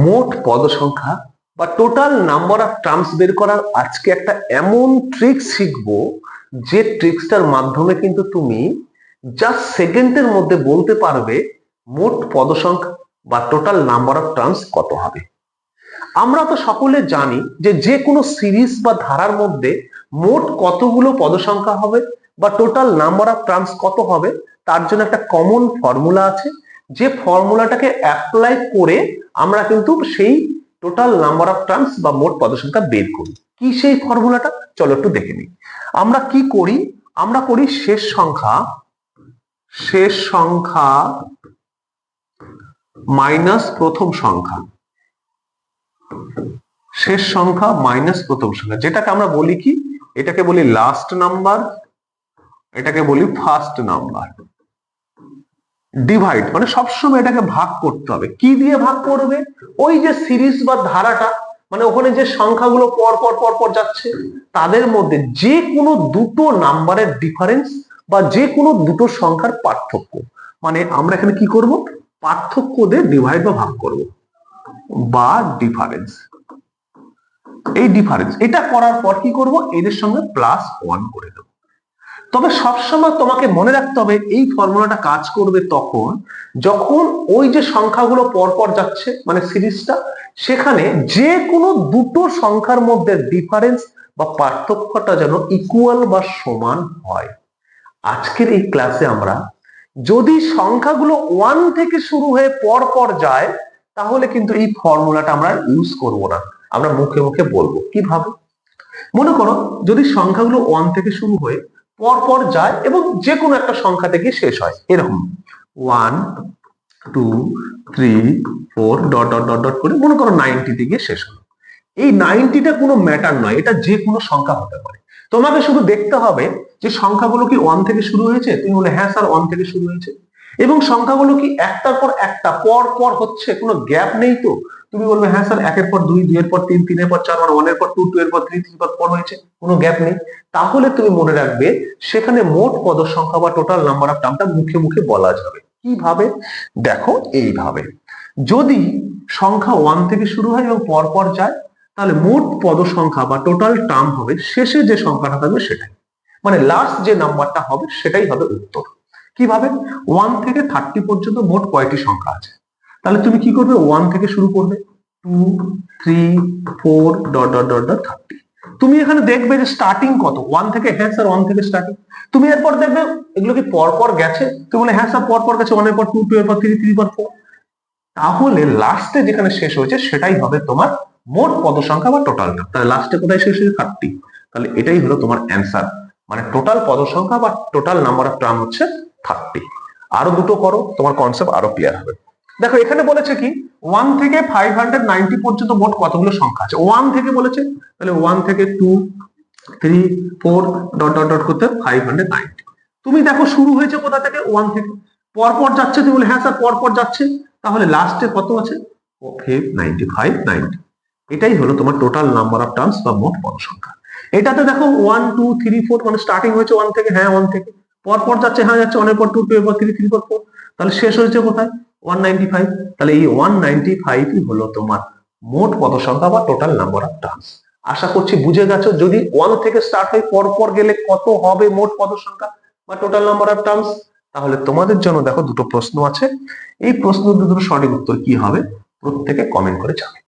মোট পদ সংখ্যা বা টোটাল নাম্বার অফ টার্মস বের করার আজকে একটা এমন ট্রিক শিখবো যে ট্রিক্সটার মাধ্যমে কিন্তু তুমি জাস্ট সেকেন্ডের মধ্যে বলতে পারবে মোট পদ সংখ্যা বা টোটাল নাম্বার অফ টার্মস কত হবে। আমরা তো সকলে জানি যে যে কোনো সিরিজ বা ধারার মধ্যে মোট কতগুলো পদ সংখ্যা হবে বা টোটাল নাম্বার অফ টার্মস কত হবে তার জন্য একটা কমন ফর্মুলা আছে, যে ফর্মুলাটাকে অ্যাপ্লাই করে আমরা কিন্তু সেই টোটাল নাম্বার অফ টার্মস বা মোট পদ সংখ্যা বের করি। কি সেই ফর্মুলাটা, চলো একটু দেখে নিই। আমরা কি করি, আমরা করি শেষ সংখ্যা মাইনাস প্রথম সংখ্যা, শেষ সংখ্যা মাইনাস প্রথম সংখ্যা, যেটাকে আমরা বলি কি, এটাকে বলি লাস্ট নাম্বার, এটাকে বলি ফার্স্ট নাম্বার। ডিভাইড মানে সবসময় এটাকে ভাগ করতে হবে। কি দিয়ে ভাগ করবে? ওই যে সিরিজ বা ধারাটা, মানে ওখানে যে সংখ্যাগুলো পর পর পর পর যাচ্ছে তাদের মধ্যে যে কোনো দুটো নাম্বারের ডিফারেন্স বা যে কোনো দুটো সংখ্যার পার্থক্য, মানে আমরা এখানে কি করব, পার্থক্য দিয়ে ডিভাইড বা ভাগ করব বা ডিফারেন্স। এই ডিফারেন্স এটা করার পর কি করব, এদের সঙ্গে +1 করে দেব। তবে সবসময় তোমাকে মনে রাখতে হবে এই ফর্মুলাটা কাজ করবে তখন যখন ওই যে সংখ্যাগুলো পরপর যাচ্ছে মানে সিরিজটা, সেখানে যে কোনো দুটো সংখ্যার মধ্যে ডিফারেন্স বা পার্থক্যটা যেন ইকুয়াল বা সমান হয়। আজকের এই ক্লাসে আমরা যদি সংখ্যাগুলো 1 থেকে শুরু হয়ে পরপর যায় তাহলে কিন্তু এই ফর্মুলাটা আমরা ইউজ করব না, আমরা মুখে মুখে বলবো। কিভাবে? মনে করো যদি সংখ্যাগুলো 1 থেকে শুরু হয়ে পরপর যায় এবং যে কোনো একটা সংখ্যা থেকে শেষ হয়, এরকম 1 2 3 4 ডট ডট ডট ডট করে মনে করো 90 তে গিয়ে শেষ হলো। এই 90টা কোনো ম্যাটার নয়, এটা যে কোনো সংখ্যা হতে পারে। তোমাকে শুধু দেখতে হবে যে সংখ্যাগুলো কি 1 থেকে শুরু হয়েছে, তুমি বলে হ্যাঁ স্যার 1 থেকে শুরু হয়েছে, এবং সংখ্যাগুলো কি একটার পর একটা পর পর হচ্ছে, কোনো গ্যাপ নেই তো, তুমি বলবে হ্যাঁ স্যার 1 এর পর 2 2 এর পর 3 3 এর পর 4 মানে 1 এর পর 2 2 এর পর 3 3 এর পর 4 হয়েছে, কোনো গ্যাপ নেই। তাহলে তুমি মনে রাখবে সেখানে মোট পদ সংখ্যা বা টোটাল নাম্বার অফ টার্মটা মুখে মুখে বলা যাবে। কিভাবে? দেখো এইভাবে, যদি সংখ্যা 1 থেকে শুরু হয় এবং পরপর যায় তাহলে মোট পদ সংখ্যা বা টোটাল টার্ম হবে শেষে যে সংখ্যাটা থাকবে সেটাই, মানে লাস্ট যে নাম্বারটা হবে সেটাই হবে উত্তর। কিভাবে? 1 থেকে 30 পর্যন্ত মোট কয়টি সংখ্যা আছে, তাহলে তুমি কি করবে, 1 থেকে শুরু করবে 2 3 4 ডট ডট ডট ডট 30। তুমি এখানে দেখবে যে স্টার্টিং কত 1 থেকে, হ্যাঁ স্যার 1 থেকে স্টার্টিং। তুমি এরপর দেখবে এগুলো কি পরপর গেছে, তুমি বলে হ্যাঁ স্যার পরপর গেছে, 1 এর পর 2 2 এর পর 3 3 এর পর 4। তাহলে লাস্টে যেখানে শেষ হয়েছে সেটাই হবে তোমার মোট পদ সংখ্যা বা টোটাল টার্ম। তাহলে লাস্টে কোথায় শেষ হয়েছে, 30। তাহলে এটাই হলো তোমার অ্যান্সার, মানে টোটাল পদ সংখ্যা বা টোটাল নাম্বার অফ টার্ম হচ্ছে 30। আরো দুটো করো, তোমার কনসেপ্ট আরো ক্লিয়ার হবে। দেখো এখানে বলেছে কি 1 থেকে 590 পর্যন্ত মোট কতগুলো সংখ্যা আছে, 1 থেকে বলেছে, তাহলে 1 থেকে 2 3 4 ডট ডট ডট করতে 590। তুমি দেখো শুরু হয়েছে কোথা থেকে, 1 থেকে, পরপর যাচ্ছে, তুমি বলে হ্যাঁ স্যার পরপর যাচ্ছে, তাহলে লাস্টে কত আছে, 590। এটাই হলো তোমার টোটাল নাম্বার অফ টার্মস বা মোট পদ সংখ্যা। এটাতে দেখো 1 2 3 4 মানে স্টার্টিং হয়েছে 1 থেকে, হ্যাঁ 1 থেকে, পরপর যাচ্ছে, হ্যাঁ যাচ্ছে 1 এর পর 2 2 এর পর 3 3 এর পর 4, তাহলে শেষ হয়েছে কোথায়, 195। তাহলে এই 195ই হলো তোমার মোট পদ সংখ্যা বা টোটাল নাম্বার অফ টার্মস। আশা করছি বুঝে গেছো, যদি 1 থেকে স্টার্ট হয় পরপর গেলে কত হবে মোট পদ সংখ্যা বা টোটাল নাম্বার অফ টার্মস। তাহলে তোমাদের জন্য দেখো দুটো প্রশ্ন আছে, এই প্রশ্ন দুটোর সঠিক উত্তর কি হবে প্রত্যেকে কমেন্ট করে জানাবে।